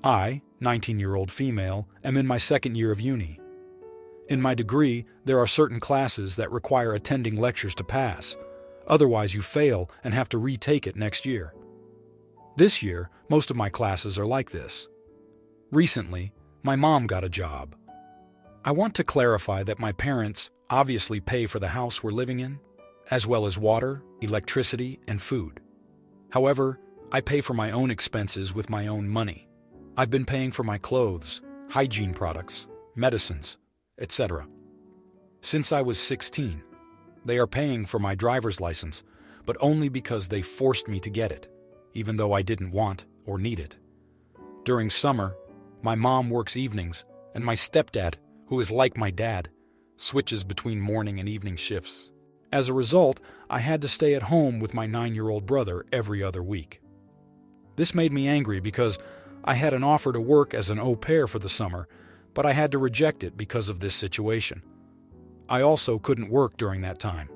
I, 19-year-old female, am in my second year of uni. In my degree, there are certain classes that require attending lectures to pass. Otherwise, you fail and have to retake it next year. This year, most of my classes are like this. Recently, my mom got a job. I want to clarify that my parents obviously pay for the house we're living in, as well as water, electricity, and food. However, I pay for my own expenses with my own money. I've been paying for my clothes, hygiene products, medicines, etc. Since I was 16, they are paying for my driver's license, but only because they forced me to get it, even though I didn't want or need it. During summer, my mom works evenings, and my stepdad, who is like my dad, switches between morning and evening shifts. As a result, I had to stay at home with my 9-year-old brother every other week. This made me angry because I had an offer to work as an au pair for the summer, but I had to reject it because of this situation. I also couldn't work during that time.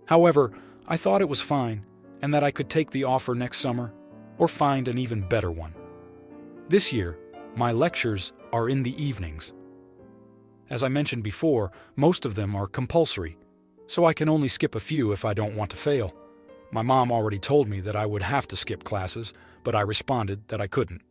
However, I thought it was fine and that I could take the offer next summer or find an even better one. This year, my lectures are in the evenings. As I mentioned before, most of them are compulsory, so I can only skip a few if I don't want to fail. My mom already told me that I would have to skip classes, but I responded that I couldn't.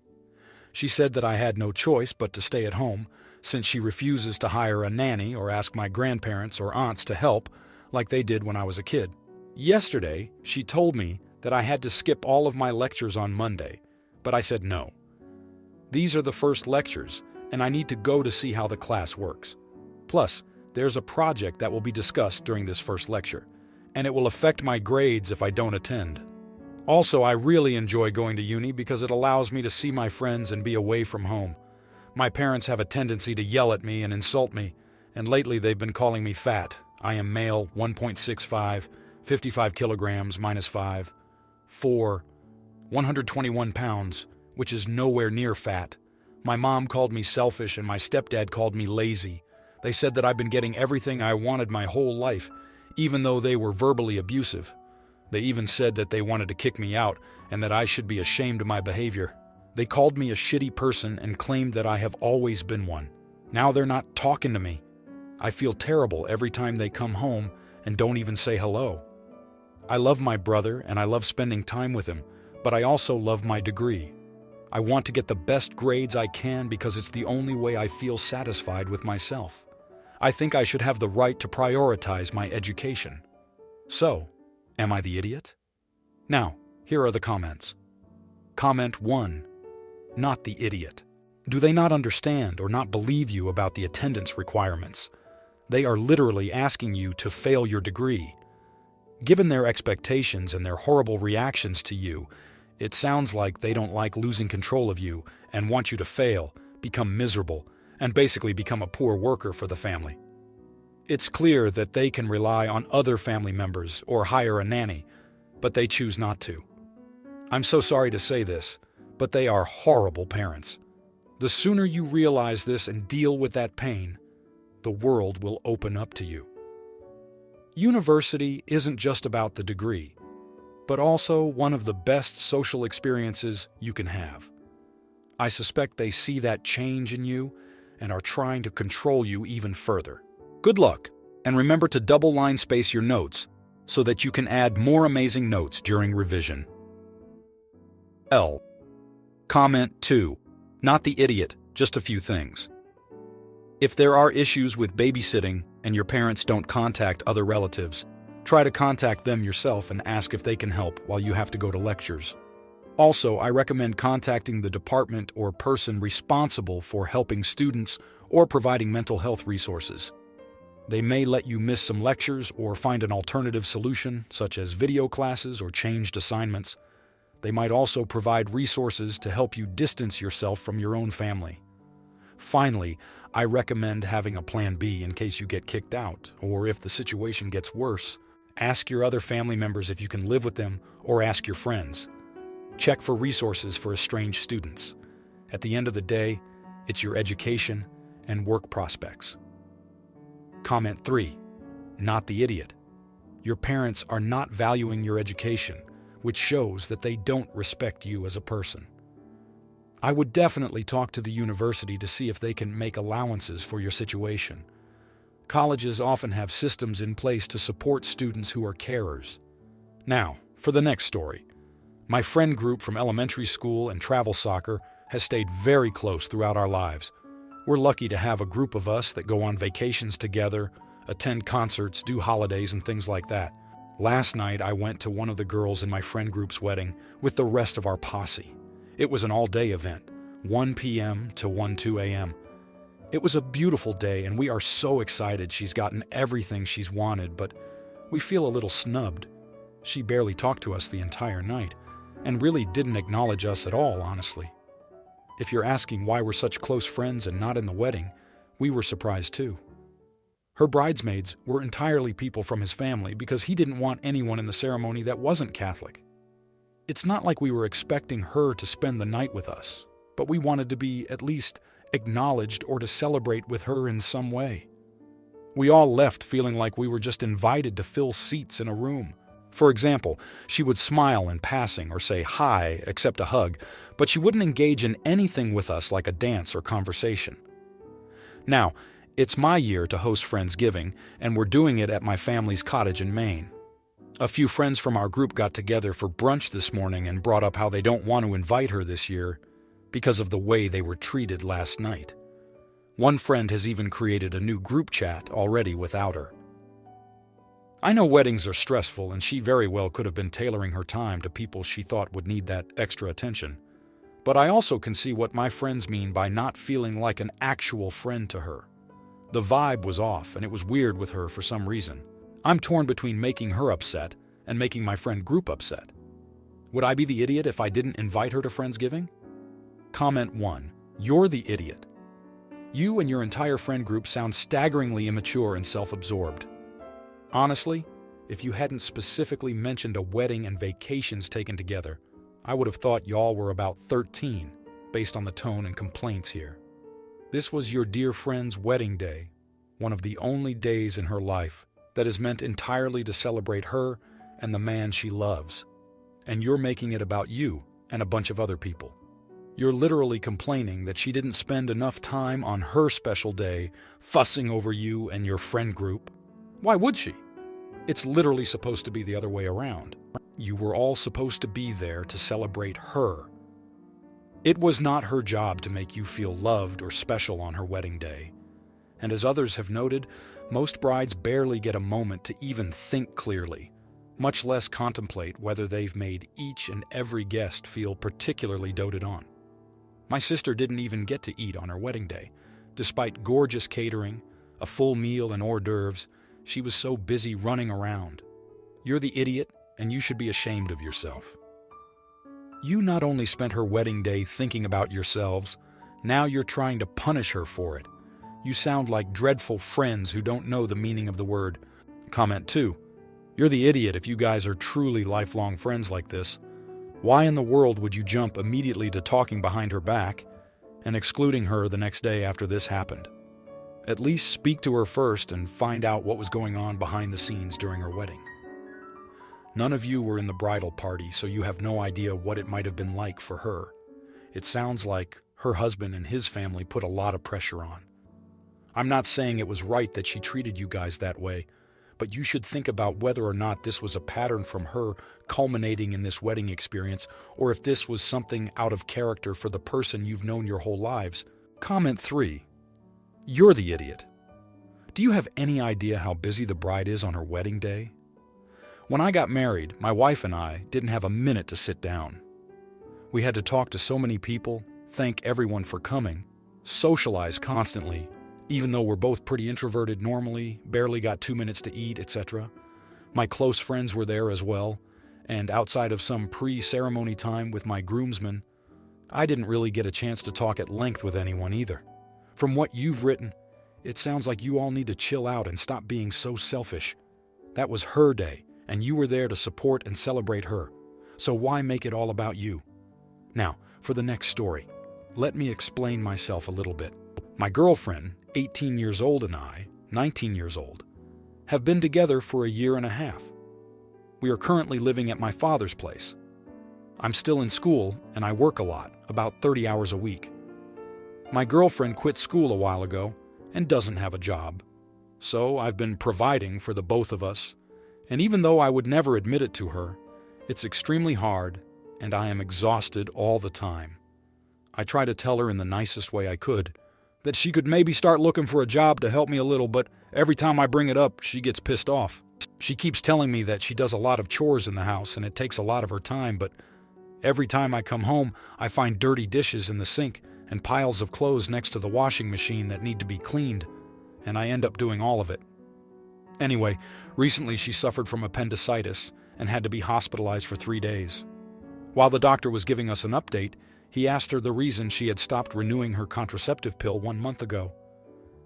She said that I had no choice but to stay at home, since she refuses to hire a nanny or ask my grandparents or aunts to help, like they did when I was a kid. Yesterday, she told me that I had to skip all of my lectures on Monday, but I said no. These are the first lectures, and I need to go to see how the class works. Plus, there's a project that will be discussed during this first lecture, and it will affect my grades if I don't attend. Also, I really enjoy going to uni because it allows me to see my friends and be away from home. My parents have a tendency to yell at me and insult me, and lately they've been calling me fat. I am male, 1.65, 55 kilograms minus 5, 4, 121 pounds, which is nowhere near fat. My mom called me selfish and my stepdad called me lazy. They said that I've been getting everything I wanted my whole life, even though they were verbally abusive. They even said that they wanted to kick me out and that I should be ashamed of my behavior. They called me a shitty person and claimed that I have always been one. Now they're not talking to me. I feel terrible every time they come home and don't even say hello. I love my brother and I love spending time with him, but I also love my degree. I want to get the best grades I can because it's the only way I feel satisfied with myself. I think I should have the right to prioritize my education. So, am I the idiot? Now, here are the comments. Comment 1. Not the idiot. Do they not understand or not believe you about the attendance requirements? They are literally asking you to fail your degree. Given their expectations and their horrible reactions to you, it sounds like they don't like losing control of you and want you to fail, become miserable, and basically become a poor worker for the family. It's clear that they can rely on other family members or hire a nanny, but they choose not to. I'm so sorry to say this, but they are horrible parents. The sooner you realize this and deal with that pain, the world will open up to you. University isn't just about the degree, but also one of the best social experiences you can have. I suspect they see that change in you and are trying to control you even further. Good luck, and remember to double line space your notes so that you can add more amazing notes during revision. L. Comment 2. Not the idiot, just a few things. If there are issues with babysitting and your parents don't contact other relatives, try to contact them yourself and ask if they can help while you have to go to lectures. Also, I recommend contacting the department or person responsible for helping students or providing mental health resources. They may let you miss some lectures or find an alternative solution, such as video classes or changed assignments. They might also provide resources to help you distance yourself from your own family. Finally, I recommend having a plan B in case you get kicked out, or if the situation gets worse. Ask your other family members if you can live with them, or ask your friends. Check for resources for estranged students. At the end of the day, it's your education and work prospects. Comment 3. Not the idiot. Your parents are not valuing your education, which shows that they don't respect you as a person. I would definitely talk to the university to see if they can make allowances for your situation. Colleges often have systems in place to support students who are carers. Now, for the next story. My friend group from elementary school and travel soccer has stayed very close throughout our lives. We're lucky to have a group of us that go on vacations together, attend concerts, do holidays, and things like that. Last night, I went to one of the girls in my friend group's wedding with the rest of our posse. It was an all-day event, 1 p.m. to 2 a.m. It was a beautiful day, and we are so excited she's gotten everything she's wanted, but we feel a little snubbed. She barely talked to us the entire night, and really didn't acknowledge us at all, honestly. If you're asking why we're such close friends and not in the wedding, we were surprised too. Her bridesmaids were entirely people from his family because he didn't want anyone in the ceremony that wasn't Catholic. It's not like we were expecting her to spend the night with us, but we wanted to be at least acknowledged or to celebrate with her in some way. We all left feeling like we were just invited to fill seats in a room. For example, she would smile in passing or say hi, accept a hug, but she wouldn't engage in anything with us like a dance or conversation. Now, it's my year to host Friendsgiving, and we're doing it at my family's cottage in Maine. A few friends from our group got together for brunch this morning and brought up how they don't want to invite her this year because of the way they were treated last night. One friend has even created a new group chat already without her. I know weddings are stressful, and she very well could have been tailoring her time to people she thought would need that extra attention. But I also can see what my friends mean by not feeling like an actual friend to her. The vibe was off, and it was weird with her for some reason. I'm torn between making her upset and making my friend group upset. Would I be the idiot if I didn't invite her to Friendsgiving? Comment 1. You're the idiot. You and your entire friend group sound staggeringly immature and self-absorbed. Honestly, if you hadn't specifically mentioned a wedding and vacations taken together, I would have thought y'all were about 13, based on the tone and complaints here. This was your dear friend's wedding day, one of the only days in her life that is meant entirely to celebrate her and the man she loves. And you're making it about you and a bunch of other people. You're literally complaining that she didn't spend enough time on her special day fussing over you and your friend group. Why would she? It's literally supposed to be the other way around. You were all supposed to be there to celebrate her. It was not her job to make you feel loved or special on her wedding day. And as others have noted, most brides barely get a moment to even think clearly, much less contemplate whether they've made each and every guest feel particularly doted on. My sister didn't even get to eat on her wedding day. Despite gorgeous catering, a full meal and hors d'oeuvres, she was so busy running around. You're the idiot, and you should be ashamed of yourself. You not only spent her wedding day thinking about yourselves, now you're trying to punish her for it. You sound like dreadful friends who don't know the meaning of the word. Comment 2. You're the idiot if you guys are truly lifelong friends like this. Why in the world would you jump immediately to talking behind her back and excluding her the next day after this happened? At least speak to her first and find out what was going on behind the scenes during her wedding. None of you were in the bridal party, so you have no idea what it might have been like for her. It sounds like her husband and his family put a lot of pressure on. I'm not saying it was right that she treated you guys that way, but you should think about whether or not this was a pattern from her culminating in this wedding experience, or if this was something out of character for the person you've known your whole lives. Comment 3. You're the idiot. Do you have any idea how busy the bride is on her wedding day? When I got married, my wife and I didn't have a minute to sit down. We had to talk to so many people, thank everyone for coming, socialize constantly, even though we're both pretty introverted normally, barely got 2 minutes to eat, etc. My close friends were there as well, and outside of some pre-ceremony time with my groomsmen, I didn't really get a chance to talk at length with anyone either. From what you've written, it sounds like you all need to chill out and stop being so selfish. That was her day, and you were there to support and celebrate her. So why make it all about you? Now, for the next story, let me explain myself a little bit. My girlfriend, 18 years old, and I, 19 years old, have been together for a year and a half. We are currently living at my father's place. I'm still in school and I work a lot, about 30 hours a week. My girlfriend quit school a while ago and doesn't have a job. So I've been providing for the both of us, and even though I would never admit it to her, it's extremely hard and I am exhausted all the time. I try to tell her in the nicest way I could that she could maybe start looking for a job to help me a little, but every time I bring it up, she gets pissed off. She keeps telling me that she does a lot of chores in the house and it takes a lot of her time, but every time I come home, I find dirty dishes in the sink and piles of clothes next to the washing machine that need to be cleaned, and I end up doing all of it. Anyway, recently she suffered from appendicitis and had to be hospitalized for 3 days. While the doctor was giving us an update, he asked her the reason she had stopped renewing her contraceptive pill 1 month ago.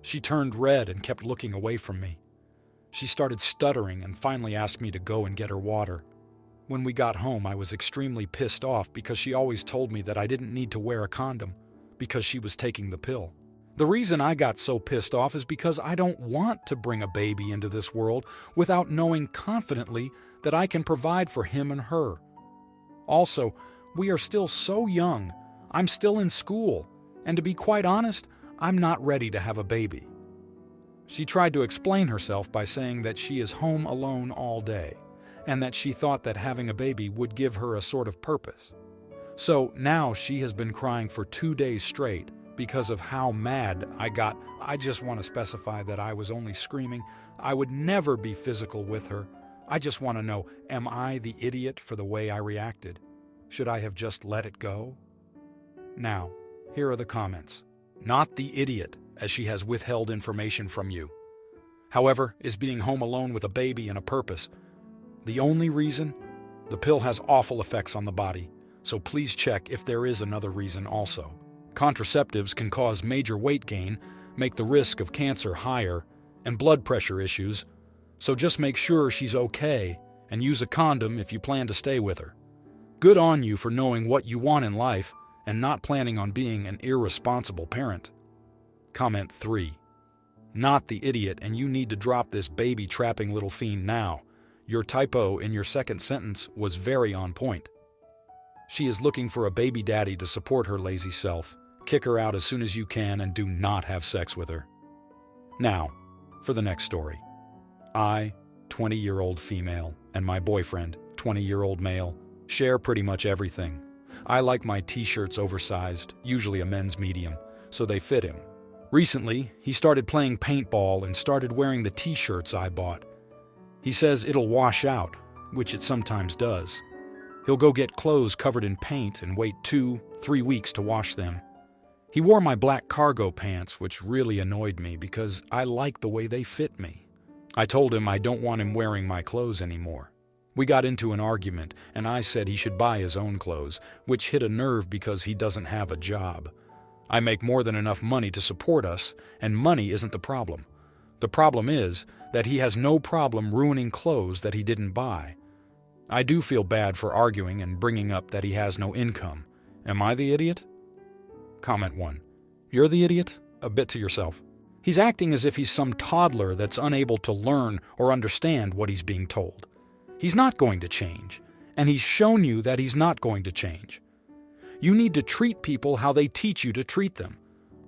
She turned red and kept looking away from me. She started stuttering and finally asked me to go and get her water. When we got home, I was extremely pissed off because she always told me that I didn't need to wear a condom because she was taking the pill. The reason I got so pissed off is because I don't want to bring a baby into this world without knowing confidently that I can provide for him and her. Also, we are still so young. I'm still in school, and to be quite honest, I'm not ready to have a baby. She tried to explain herself by saying that she is home alone all day, and that she thought that having a baby would give her a sort of purpose. So now she has been crying for 2 days straight because of how mad I got. I just want to specify that I was only screaming. I would never be physical with her. I just want to know, am I the idiot for the way I reacted? Should I have just let it go? Now, here are the comments. Not the idiot, as she has withheld information from you. However, is being home alone with a baby and a purpose. The only reason? The pill has awful effects on the body, so please check if there is another reason also. Contraceptives can cause major weight gain, make the risk of cancer higher, and blood pressure issues, so just make sure she's okay and use a condom if you plan to stay with her. Good on you for knowing what you want in life and not planning on being an irresponsible parent. Comment 3. Not the idiot, and you need to drop this baby-trapping little fiend now. Your typo in your second sentence was very on point. She is looking for a baby daddy to support her lazy self. Kick her out as soon as you can and do not have sex with her. Now, for the next story. I, 20-year-old female, and my boyfriend, 20-year-old male, share pretty much everything. I like my t-shirts oversized, usually a men's medium, so they fit him. Recently, he started playing paintball and started wearing the t-shirts I bought. He says it'll wash out, which it sometimes does. He'll go get clothes covered in paint and wait 2-3 weeks to wash them. He wore my black cargo pants, which really annoyed me because I like the way they fit me. I told him I don't want him wearing my clothes anymore. We got into an argument, and I said he should buy his own clothes, which hit a nerve because he doesn't have a job. I make more than enough money to support us, and money isn't the problem. The problem is that he has no problem ruining clothes that he didn't buy. I do feel bad for arguing and bringing up that he has no income. Am I the idiot? Comment 1. You're the idiot? A bit to yourself. He's acting as if he's some toddler that's unable to learn or understand what he's being told. He's not going to change, and he's shown you that he's not going to change. You need to treat people how they teach you to treat them.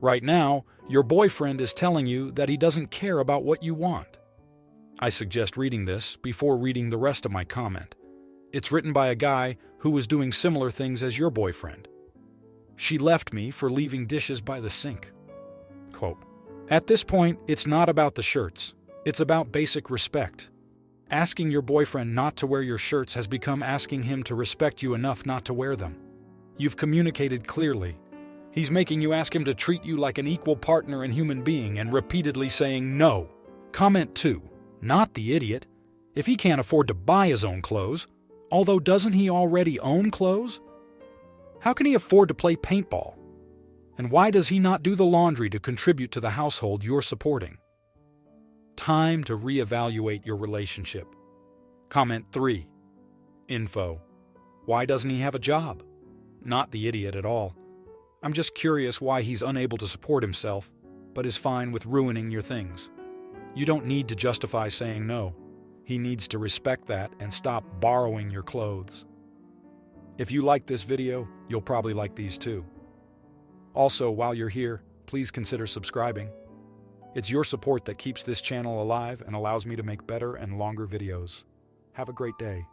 Right now, your boyfriend is telling you that he doesn't care about what you want. I suggest reading this before reading the rest of my comment. It's written by a guy who was doing similar things as your boyfriend. She left me for leaving dishes by the sink. Quote, at this point, it's not about the shirts. It's about basic respect. Asking your boyfriend not to wear your shirts has become asking him to respect you enough not to wear them. You've communicated clearly. He's making you ask him to treat you like an equal partner and human being and repeatedly saying no. Comment 2. Not the idiot. If he can't afford to buy his own clothes, although doesn't he already own clothes? How can he afford to play paintball? And why does he not do the laundry to contribute to the household you're supporting? Time to reevaluate your relationship. Comment 3. Info. Why doesn't he have a job? Not the idiot at all. I'm just curious why he's unable to support himself, but is fine with ruining your things. You don't need to justify saying no. He needs to respect that and stop borrowing your clothes. If you like this video, you'll probably like these too. Also, while you're here, please consider subscribing. It's your support that keeps this channel alive and allows me to make better and longer videos. Have a great day.